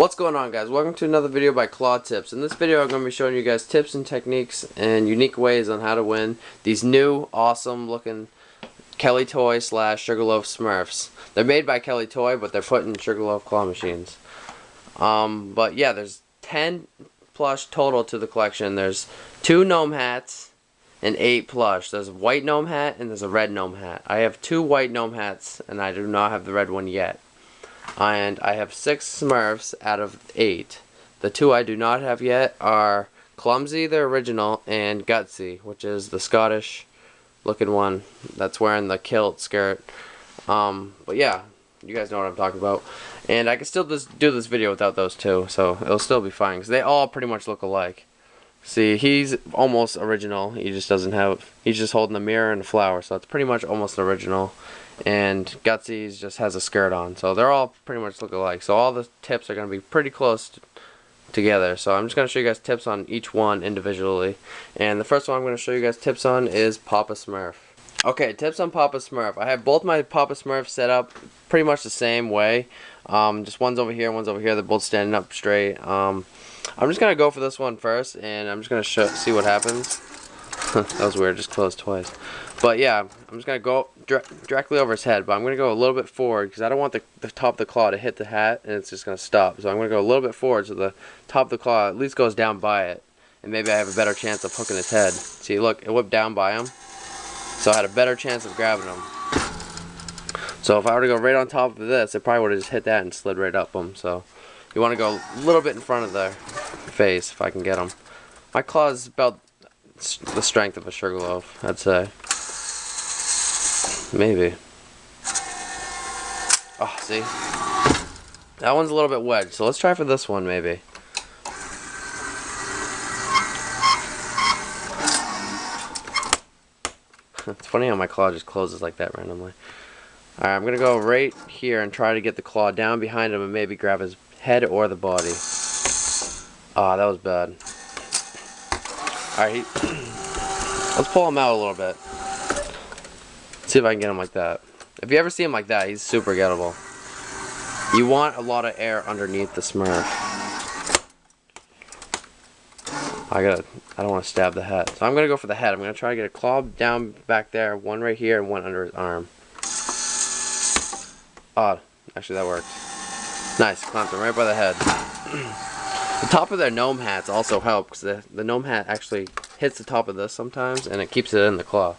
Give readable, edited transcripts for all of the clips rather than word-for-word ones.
What's going on, guys? Welcome to another video by Claw Tips. In this video I'm going to be showing you guys tips and techniques and unique ways on how to win these new awesome looking Kelly Toy / Sugarloaf Smurfs. They're made by Kelly Toy, but they're put in Sugarloaf claw machines. But yeah, there's 10 plush total to the collection. There's 2 gnome hats and 8 plush. There's a white gnome hat and there's a red gnome hat. I have 2 white gnome hats and I do not have the red one yet. And I have 6 Smurfs out of 8. The 2 I do not have yet are Clumsy, the original, and Gutsy, which is the Scottish looking one that's wearing the kilt skirt. But yeah, you guys know what I'm talking about. And I can still just do this video without those 2, so it'll still be fine, because they all pretty much look alike. See, he's almost original, he just doesn't have, he's just holding a mirror and a flower, so it's pretty much almost original. And Gutsy just has a skirt on, so they're all pretty much look alike. So all the tips are going to be pretty close together. So I'm just going to show you guys tips on each one individually. And the first one I'm going to show you guys tips on is Papa Smurf. Okay, tips on Papa Smurf. I have both my Papa Smurfs set up pretty much the same way. Just one's over here, one's over here. They're both standing up straight. I'm just going to go for this one first, and I'm just going to see what happens. That was weird, just closed twice. But yeah, I'm just going to go directly over his head, but I'm going to go a little bit forward because I don't want the top of the claw to hit the hat and it's just going to stop. So I'm going to go a little bit forward so the top of the claw at least goes down by it. And maybe I have a better chance of hooking his head. See, look, it whipped down by him. So I had a better chance of grabbing him. So if I were to go right on top of this, it probably would have just hit that and slid right up him. So you want to go a little bit in front of their face if I can get him. My claw is about the strength of a Sugarloaf, I'd say. Maybe. Oh, see? That one's a little bit wedged, so let's try for this one, maybe. It's funny how my claw just closes like that randomly. Alright, I'm going to go right here and try to get the claw down behind him and maybe grab his head or the body. Ah, that was bad. Alright, let's pull him out a little bit. See if I can get him like that. If you ever see him like that, he's super gettable. You want a lot of air underneath the Smurf. I don't want to stab the head. So I'm going to go for the head. I'm going to try to get a claw down back there, one right here, and one under his arm. Oh, actually that worked. Nice, clamped him right by the head. The top of their gnome hats also help, because the gnome hat actually hits the top of this sometimes, and it keeps it in the claw.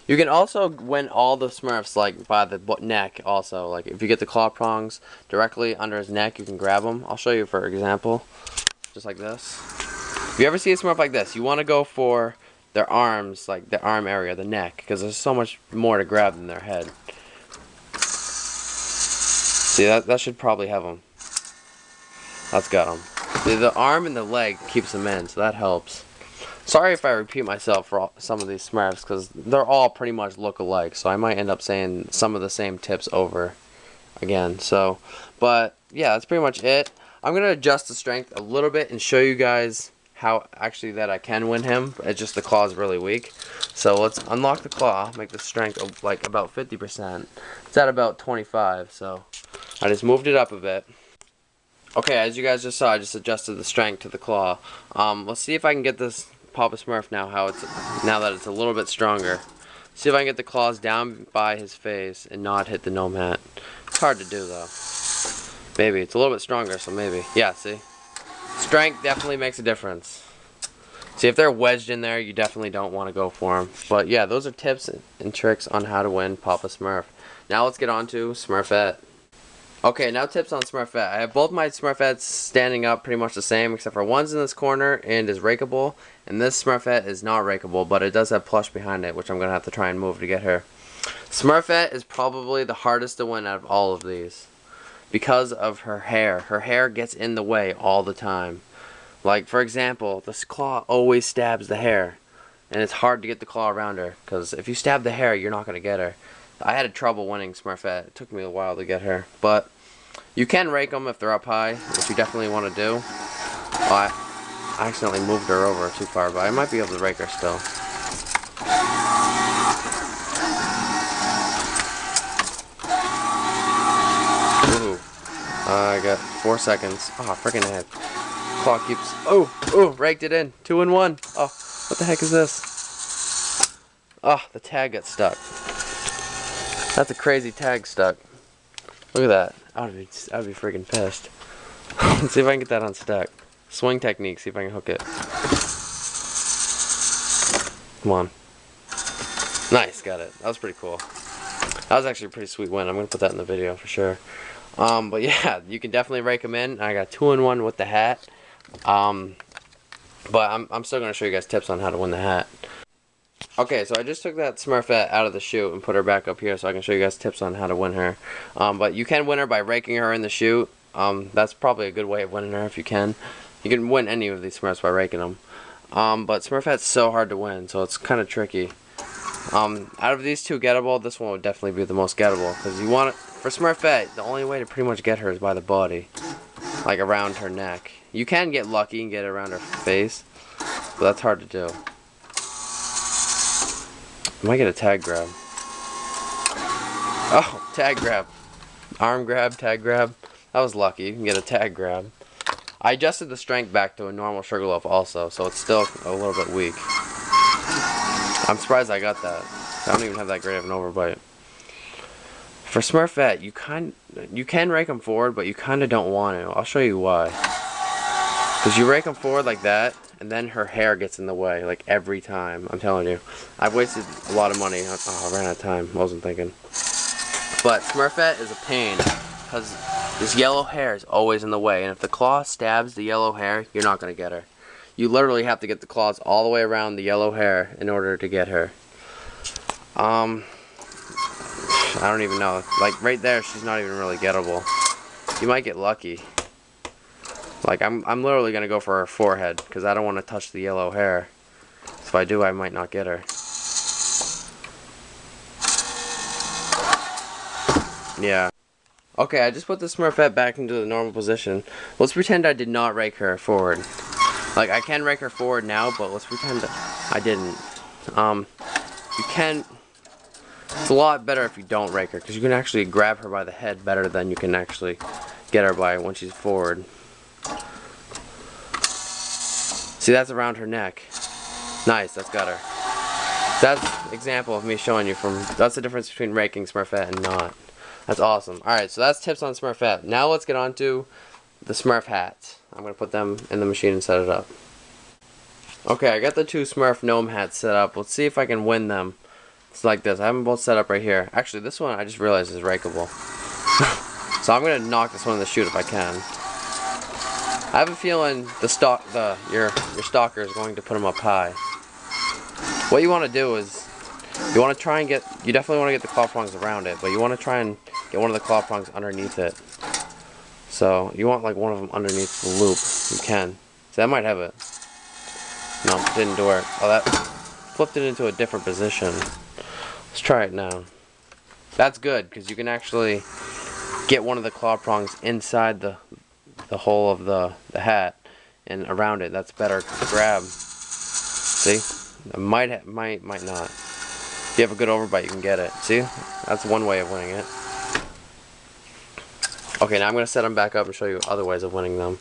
You can also win all the Smurfs like by the neck also. Like if you get the claw prongs directly under his neck, you can grab them. I'll show you for example. Just like this. If you ever see a Smurf like this, you want to go for their arms, like the arm area, the neck, because there's so much more to grab than their head. See, that should probably have them. That's got him. See, the arm and the leg keeps them in, so that helps. Sorry if I repeat myself for some of these Smurfs, because they're all pretty much look alike, so I might end up saying some of the same tips over again. So, but yeah, that's pretty much it. I'm going to adjust the strength a little bit and show you guys how actually that I can win him. It's just the claw is really weak. So let's unlock the claw, make the strength of like about 50%. It's at about 25, so I just moved it up a bit. Okay, as you guys just saw, I just adjusted the strength to the claw. Let's see if I can get this Papa Smurf now that it's a little bit stronger. See if I can get the claws down by his face and not hit the gnome hat. It's hard to do though. Maybe it's a little bit stronger, so maybe. Yeah, see? Strength definitely makes a difference. See, if they're wedged in there, you definitely don't want to go for them. But yeah, those are tips and tricks on how to win Papa Smurf. Now let's get on to Smurfette. Okay, now tips on Smurfette. I have both my Smurfettes standing up pretty much the same, except for one's in this corner and is rakeable, and this Smurfette is not rakeable, but it does have plush behind it, which I'm going to have to try and move to get her. Smurfette is probably the hardest to win out of all of these, because of her hair. Her hair gets in the way all the time. Like, for example, this claw always stabs the hair, and it's hard to get the claw around her, because if you stab the hair, you're not going to get her. I had trouble winning Smurfette. It took me a while to get her, but you can rake them if they're up high, which you definitely want to do. Oh, I accidentally moved her over too far, but I might be able to rake her still. Ooh. I got 4 seconds. Oh, freaking head. Clock keeps. Oh, raked it in. 2 and 1. Oh, what the heck is this? Oh, the tag got stuck. That's a crazy tag stuck. Look at that. I'd be freaking pissed. Let's see if I can get that unstuck. Swing technique. See if I can hook it. Come on. Nice, got it. That was pretty cool. That was actually a pretty sweet win. I'm gonna put that in the video for sure. But yeah, you can definitely rake them in. I got 2 and 1 with the hat. But I'm still gonna show you guys tips on how to win the hat. Okay, so I just took that Smurfette out of the chute and put her back up here so I can show you guys tips on how to win her. But you can win her by raking her in the chute. That's probably a good way of winning her if you can. You can win any of these Smurfs by raking them. But Smurfette's so hard to win, so it's kind of tricky. Out of these two gettable, this one would definitely be the most gettable, because you want it for Smurfette. The only way to pretty much get her is by the body, like around her neck. You can get lucky and get it around her face, but that's hard to do. I might get a tag grab. Oh, tag grab, arm grab, tag grab. That was lucky. You can get a tag grab. I adjusted the strength back to a normal Sugarloaf also, so it's still a little bit weak. I'm surprised I got that. I don't even have that great of an overbite. For Smurfette, you can rake them forward, but you kind of don't want to. I'll show you why. Because you rake them forward like that, and then her hair gets in the way, like every time. I'm telling you. I've wasted a lot of money. Oh, I ran out of time. I wasn't thinking. But Smurfette is a pain, because this yellow hair is always in the way, and if the claw stabs the yellow hair, you're not going to get her. You literally have to get the claws all the way around the yellow hair in order to get her. I don't even know. Like right there, she's not even really gettable. You might get lucky. Like I'm literally gonna go for her forehead because I don't want to touch the yellow hair. If I do, I might not get her. Yeah. Okay, I just put the Smurfette back into the normal position. Let's pretend I did not rake her forward. Like, I can rake her forward now, but let's pretend I didn't. You can... It's a lot better if you don't rake her, because you can actually grab her by the head better than you can actually get her by when she's forward. See, that's around her neck. Nice, that's got her. That's an example of me showing you that's the difference between raking Smurfette and not. That's awesome. Alright, so that's tips on Smurfette. Now let's get on to the Smurf hats. I'm going to put them in the machine and set it up. Okay, I got the 2 Smurf gnome hats set up. Let's see if I can win them. It's like this. I have them both set up right here. Actually, this one I just realized is rakeable. So I'm going to knock this one in the chute if I can. I have a feeling your stalker is going to put them up high. What you want to do is, you want to try and you definitely want to get the claw prongs around it, but you want to try and get one of the claw prongs underneath it. So, you want like one of them underneath the loop. You can. So that might have it. No, didn't work. Oh, that flipped it into a different position. Let's try it now. That's good, because you can actually get one of the claw prongs inside the hole of the hat and around it. That's better to grab. See? It might not. If you have a good overbite, you can get it. See? That's one way of winning it. Okay, now I'm going to set them back up and show you other ways of winning them.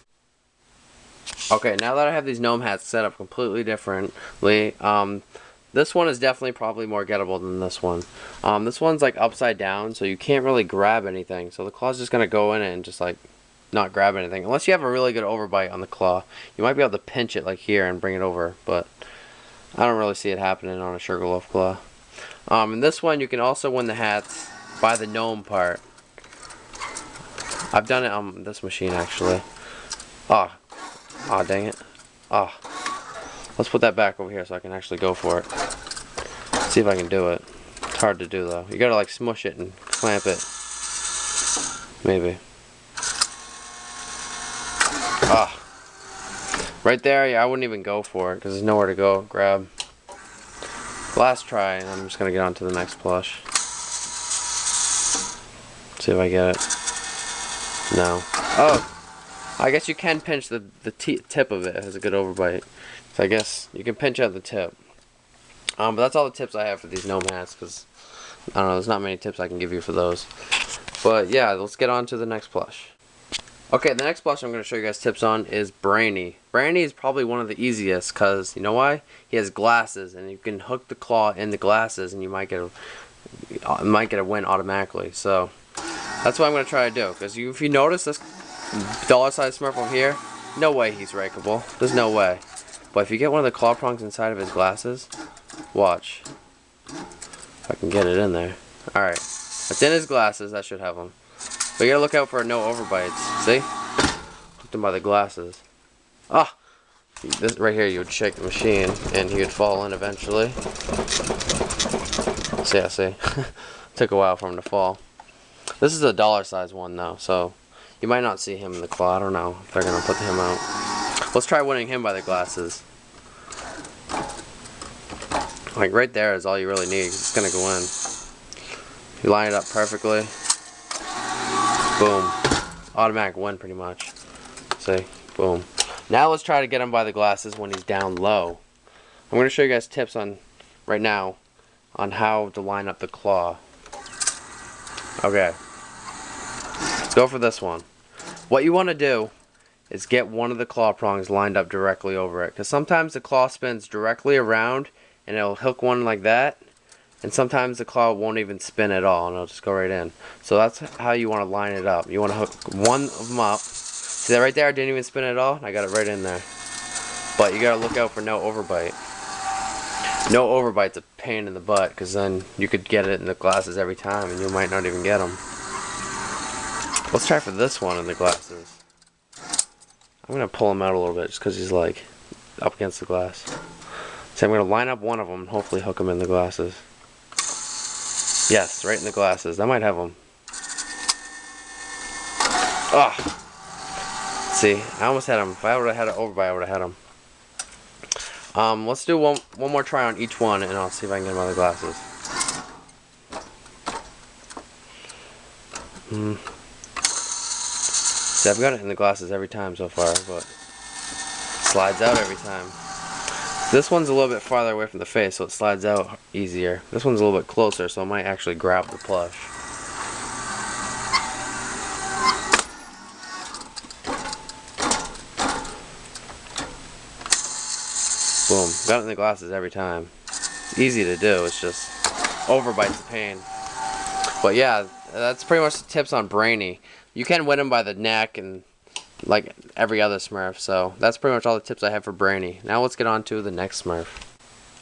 Okay, now that I have these gnome hats set up completely differently, this one is definitely probably more gettable than this one. This one's like upside down, so you can't really grab anything. So the claw's just going to go in it and just like not grab anything. Unless you have a really good overbite on the claw. You might be able to pinch it like here and bring it over, but I don't really see it happening on a Sugarloaf claw. In this one, you can also win the hats by the gnome part. I've done it on this machine actually. Ah, dang it. Let's put that back over here so I can actually go for it. See if I can do it. It's hard to do though. You gotta like smush it and clamp it. Maybe. Right there, yeah, I wouldn't even go for it because there's nowhere to go grab. Last try, and I'm just gonna get on to the next plush. See if I get it. No. Oh! I guess you can pinch the tip of it. It has a good overbite. So I guess you can pinch out the tip. But that's all the tips I have for these gnome hats, because I don't know, there's not many tips I can give you for those. But yeah, let's get on to the next plush. Okay, the next blush I'm going to show you guys tips on is Brainy. Brainy is probably one of the easiest because, you know why? He has glasses and you can hook the claw in the glasses and you might get a win automatically. So that's what I'm going to try to do, because if you notice this dollar size Smurf over here, no way he's rakeable. There's no way. But if you get one of the claw prongs inside of his glasses, watch. If I can get it in there. Alright, it's in his glasses, that should have him. But you gotta look out for no overbites. See? Hooked him by the glasses. Ah! This right here, you would shake the machine and he would fall in eventually. See, I see. Took a while for him to fall. This is a dollar size one though, so you might not see him in the claw. I don't know if they're gonna put him out. Let's try winning him by the glasses. Like right there is all you really need. It's gonna go in. You line it up perfectly. Boom. Automatic win pretty much. See? Boom. Now let's try to get him by the glasses when he's down low. I'm going to show you guys tips on right now on how to line up the claw. Okay. Let's go for this one. What you want to do is get one of the claw prongs lined up directly over it, because sometimes the claw spins directly around and it'll hook one like that. And sometimes the claw won't even spin at all and it'll just go right in. So that's how you want to line it up. You want to hook one of them up. See that right there? I didn't even spin it at all. I got it right in there. But you got to look out for no overbite. No overbite's a pain in the butt, because then you could get it in the glasses every time and you might not even get them. Let's try for this one in the glasses. I'm going to pull him out a little bit just because he's like up against the glass. So I'm going to line up one of them and hopefully hook him in the glasses. Yes, right in the glasses. That might have him. Ah! See, I almost had him. If I would have had it overbite, I would have had him. Let's do one more try on each one, and I'll see if I can get him out of the glasses. See, I've got it in the glasses every time so far, but it slides out every time. This one's a little bit farther away from the face, so it slides out easier. This one's a little bit closer, so it might actually grab the plush. Boom. Got it in the glasses every time. It's easy to do, it's just overbite's the pain. But yeah, that's pretty much the tips on Brainy. You can win him by the neck and like every other Smurf, so that's pretty much all the tips I have for Brainy. Now let's get on to the next Smurf.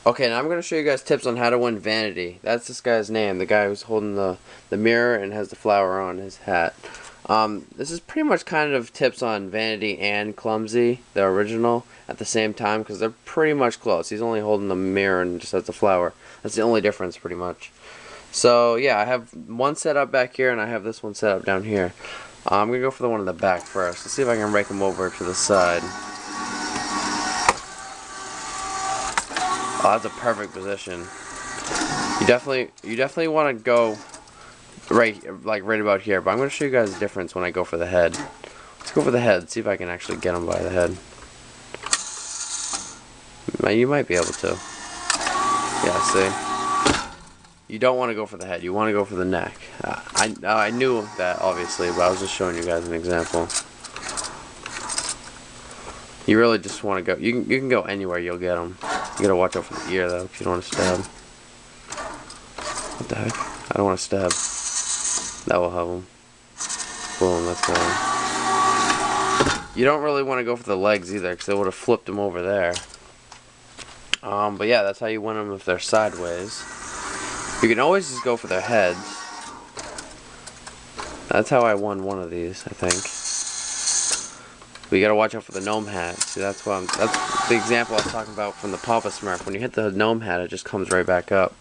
Okay, now I'm going to show you guys tips on how to win Vanity. That's this guy's name, the guy who's holding the mirror and has the flower on his hat. This is pretty much kind of tips on Vanity and Clumsy, the original, at the same time, because they're pretty much close. He's only holding the mirror and just has the flower. That's the only difference, pretty much. So yeah, I have one set up back here and I have this one set up down here. I'm going to go for the one in the back first. Let's see if I can rake him over to the side. Oh, that's a perfect position. You definitely want to go right about here, but I'm going to show you guys the difference when I go for the head. Let's go for the head, see if I can actually get him by the head. You might be able to. Yeah, see? You don't want to go for the head, you want to go for the neck. I knew that, obviously, but I was just showing you guys an example. You really just want to go, you can go anywhere, you'll get them. You gotta watch out for the ear, though, if you don't want to stab. What the heck? I don't want to stab. That will have him. Boom, that's good. You don't really want to go for the legs either, because they would have flipped them over there. But yeah, that's how you win them if they're sideways. You can always just go for their heads. That's how I won one of these, I think. But you gotta watch out for the gnome hat. See, that's the example I was talking about from the Papa Smurf. When you hit the gnome hat, it just comes right back up.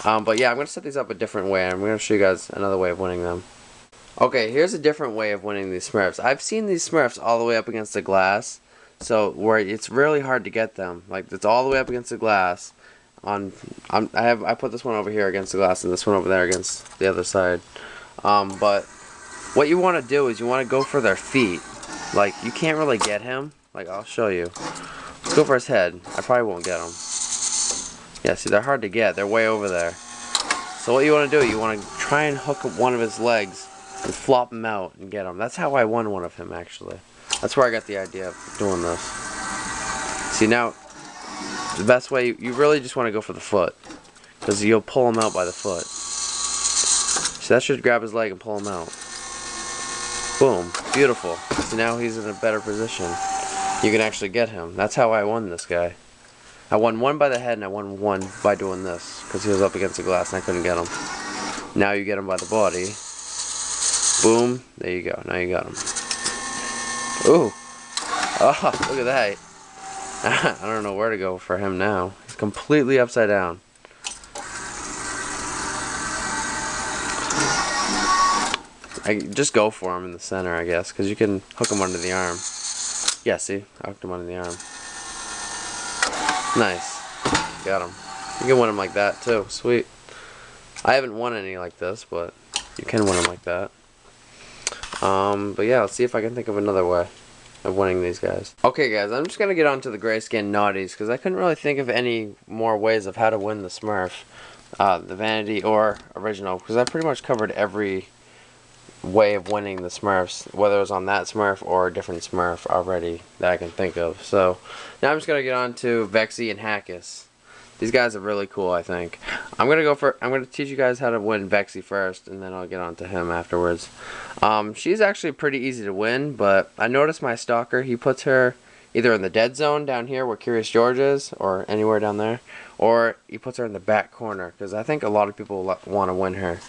But yeah, I'm gonna set these up a different way. I'm gonna show you guys another way of winning them. Okay, here's a different way of winning these Smurfs. I've seen these Smurfs all the way up against the glass, so where it's really hard to get them. Like, it's all the way up against the glass. I put this one over here against the glass and this one over there against the other side. But what you want to do is you want to go for their feet. Like, you can't really get him. Like, I'll show you. Let's go for his head. I probably won't get him. Yeah, see, they're hard to get. They're way over there. So what you want to do, you want to try and hook up one of his legs and flop him out and get him. That's how I won one of him, actually. That's where I got the idea of doing this. See, now, the best way, you really just want to go for the foot, because you'll pull him out by the foot. So that should grab his leg and pull him out. Boom. Beautiful. So now he's in a better position. You can actually get him. That's how I won this guy. I won one by the head and I won one by doing this, because he was up against the glass and I couldn't get him. Now you get him by the body. Boom. There you go. Now you got him. Ooh. Oh, look at that. I don't know where to go for him now. He's completely upside down. I just go for him in the center, I guess, because you can hook him under the arm. Yeah, see? I hooked him under the arm. Nice. Got him. You can win him like that, too. Sweet. I haven't won any like this, but you can win them like that. But yeah, let's see if I can think of another way of winning these guys. Okay, guys, I'm just going to get on to the grayskin naughties, because I couldn't really think of any more ways of how to win the Smurf. The vanity or original, because I pretty much covered every way of winning the Smurfs, whether it was on that Smurf or a different Smurf already that I can think of. So now I'm just gonna get on to Vexy and Hackus. These guys are really cool, I think. I'm gonna teach you guys how to win Vexy first, and then I'll get on to him afterwards. She's actually pretty easy to win, but I noticed my stalker, he puts her either in the dead zone down here where Curious George is, or anywhere down there, or he puts her in the back corner, because I think a lot of people want to win her.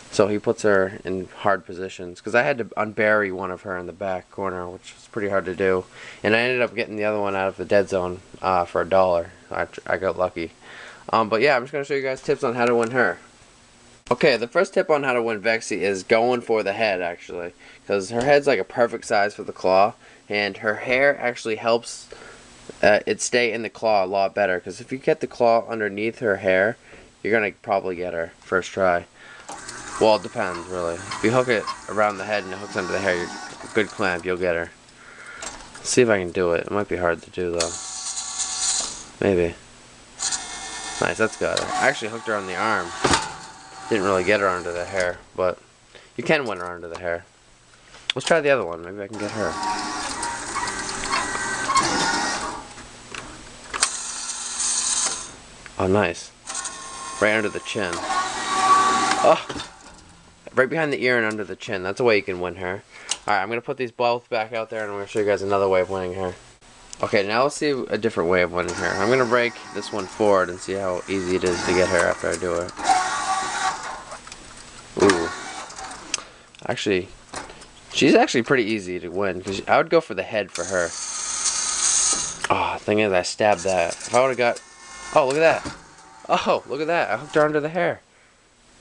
So he puts her in hard positions, because I had to unbury one of her in the back corner, which was pretty hard to do. And I ended up getting the other one out of the dead zone for $1. I got lucky. But yeah, I'm just going to show you guys tips on how to win her. Okay, the first tip on how to win Vexy is going for the head, actually. Because her head's like a perfect size for the claw, and her hair actually helps it stay in the claw a lot better. Because if you get the claw underneath her hair, you're going to probably get her first try. Well, it depends, really. If you hook it around the head and it hooks under the hair, you're a good clamp, you'll get her. Let's see if I can do it. It might be hard to do, though. Maybe. Nice, that's got her. I actually hooked her on the arm. Didn't really get her under the hair, but you can win her under the hair. Let's try the other one. Maybe I can get her. Oh, nice. Right under the chin. Oh! Right behind the ear and under the chin. That's a way you can win her. Alright, I'm going to put these both back out there and I'm going to show you guys another way of winning her. Okay, now let's see a different way of winning her. I'm going to break this one forward and see how easy it is to get her after I do it. Ooh. Actually, she's actually pretty easy to win, because I would go for the head for her. Oh, thing is, I stabbed that. If I would have got... Oh, look at that. Oh, look at that. I hooked her under the hair.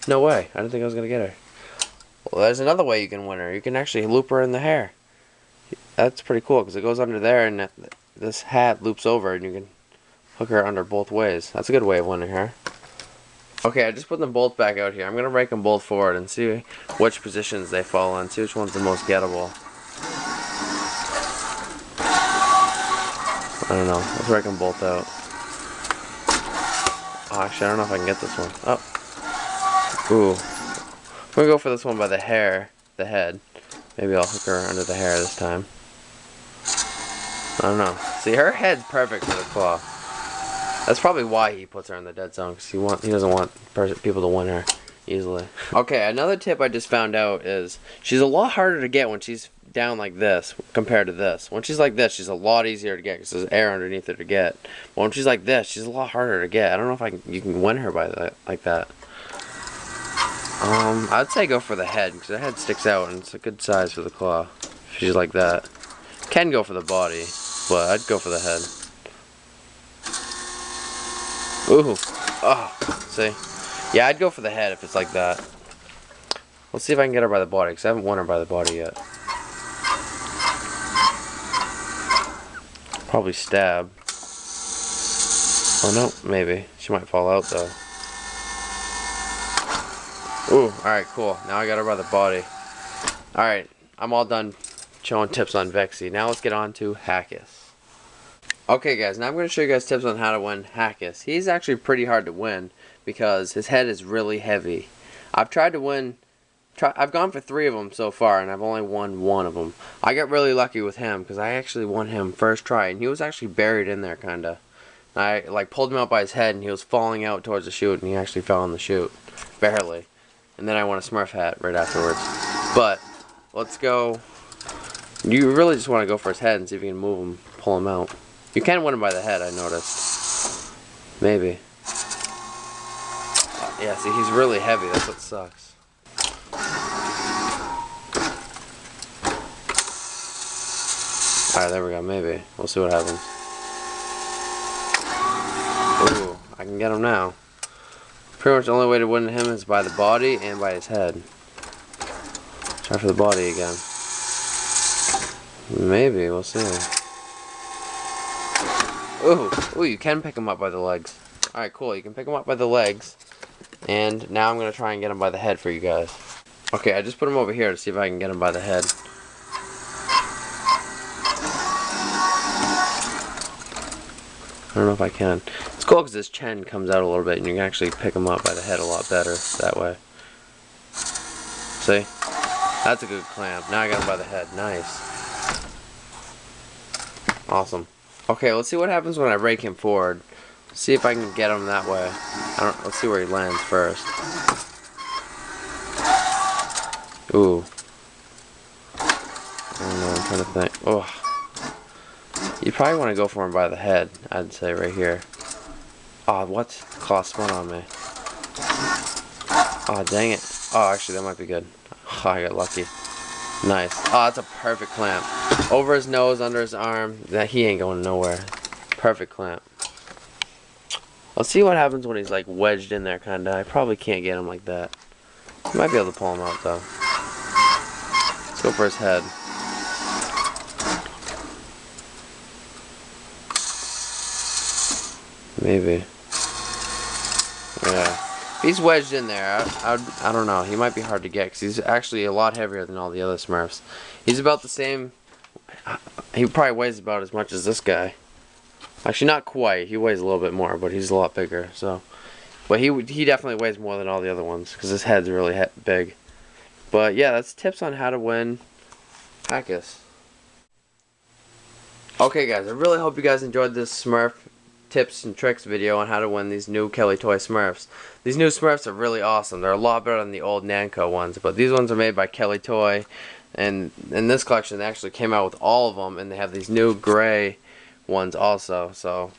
No way. I didn't think I was going to get her. Well, there's another way you can win her. You can actually loop her in the hair. That's pretty cool, because it goes under there and this hat loops over and you can hook her under both ways. That's a good way of winning her. Okay, I just put them both back out here. I'm going to break them both forward and see which positions they fall in. See which one's the most gettable. I don't know. Let's break them both out. Oh, actually, I don't know if I can get this one. Oh. Ooh. I'm going to go for this one by the hair, the head. Maybe I'll hook her under the hair this time. I don't know. See, her head's perfect for the claw. That's probably why he puts her in the dead zone, because he doesn't want people to win her easily. Okay, another tip I just found out is she's a lot harder to get when she's down like this compared to this. When she's like this, she's a lot easier to get because there's air underneath her to get. But when she's like this, she's a lot harder to get. I don't know if you can win her by that, like that. I'd say go for the head, because the head sticks out and it's a good size for the claw. If she's like that. Can go for the body, but I'd go for the head. Ooh. Oh, see? Yeah, I'd go for the head if it's like that. Let's see if I can get her by the body, because I haven't won her by the body yet. Probably stab. Oh, no, maybe. She might fall out, though. Ooh, alright, cool. Now I got her by the body. Alright, I'm all done showing tips on Vexy. Now let's get on to Hackus. Okay, guys, now I'm going to show you guys tips on how to win Hackus. He's actually pretty hard to win because his head is really heavy. I've tried to win I've gone for 3 of them so far, and I've only won 1 of them. I got really lucky with him because I actually won him first try, and he was actually buried in there, kinda. I like pulled him out by his head, and he was falling out towards the chute, and he actually fell in the chute, barely. And then I won a Smurf hat right afterwards. But let's go. You really just want to go for his head and see if you can move him, pull him out. You can win him by the head, I noticed. Maybe. Yeah, see, he's really heavy. That's what sucks. Alright, there we go. Maybe. We'll see what happens. Ooh, I can get him now. Pretty much the only way to win him is by the body and by his head. Try for the body again. Maybe. We'll see. Ooh, you can pick him up by the legs. Alright, cool. You can pick him up by the legs. And now I'm going to try and get him by the head for you guys. Okay, I just put him over here to see if I can get him by the head. I don't know if I can. It's cool because his chin comes out a little bit and you can actually pick him up by the head a lot better that way. See? That's a good clamp. Now I got him by the head. Nice. Awesome. Okay, let's see what happens when I rake him forward. See if I can get him that way. Let's see where he lands first. Ooh. I don't know, I'm trying to think. Oh. You probably want to go for him by the head, I'd say, right here. Oh, what? The claw spun on me. Oh, dang it. Oh, actually, that might be good. Oh, I got lucky. Nice. Oh, that's a perfect clamp. Over his nose, under his arm. He ain't going nowhere. Perfect clamp. Let's see what happens when he's like wedged in there, kinda. I probably can't get him like that. I might be able to pull him out, though. Let's go for his head. Maybe. Yeah. If he's wedged in there, I don't know. He might be hard to get because he's actually a lot heavier than all the other Smurfs. He's about the same. He probably weighs about as much as this guy. Actually, not quite. He weighs a little bit more, but he's a lot bigger. So, but he definitely weighs more than all the other ones because his head's really big. But yeah, that's tips on how to win Hackus. Okay, guys. I really hope you guys enjoyed this Smurf tips and tricks video on how to win these new Kelly Toy Smurfs. These new Smurfs are really awesome. They're a lot better than the old Namco ones, but these ones are made by Kelly Toy, and in this collection they actually came out with all of them, and they have these new gray ones also. So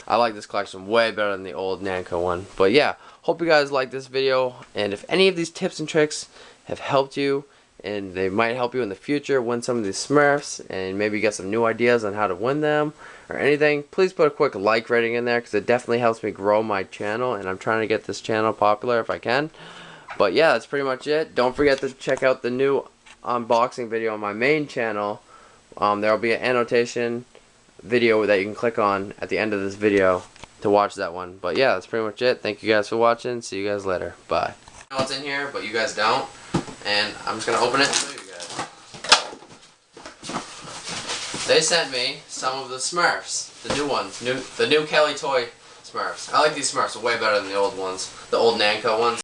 I like this collection way better than the old Namco one. But yeah, hope you guys like this video, and if any of these tips and tricks have helped you, and they might help you in the future win some of these Smurfs, and maybe get some new ideas on how to win them or anything, please put a quick like rating in there because it definitely helps me grow my channel, and I'm trying to get this channel popular if I can. But yeah, that's pretty much it. Don't forget to check out the new unboxing video on my main channel. There will be an annotation video that you can click on at the end of this video to watch that one. But yeah, that's pretty much it. Thank you guys for watching. See you guys later. Bye. I know what's in here, but you guys don't. And I'm just going to open it and show you guys. They sent me some of the Smurfs, the new ones, the new Kelly Toy Smurfs. I like these Smurfs way better than the old ones, the old Namco ones.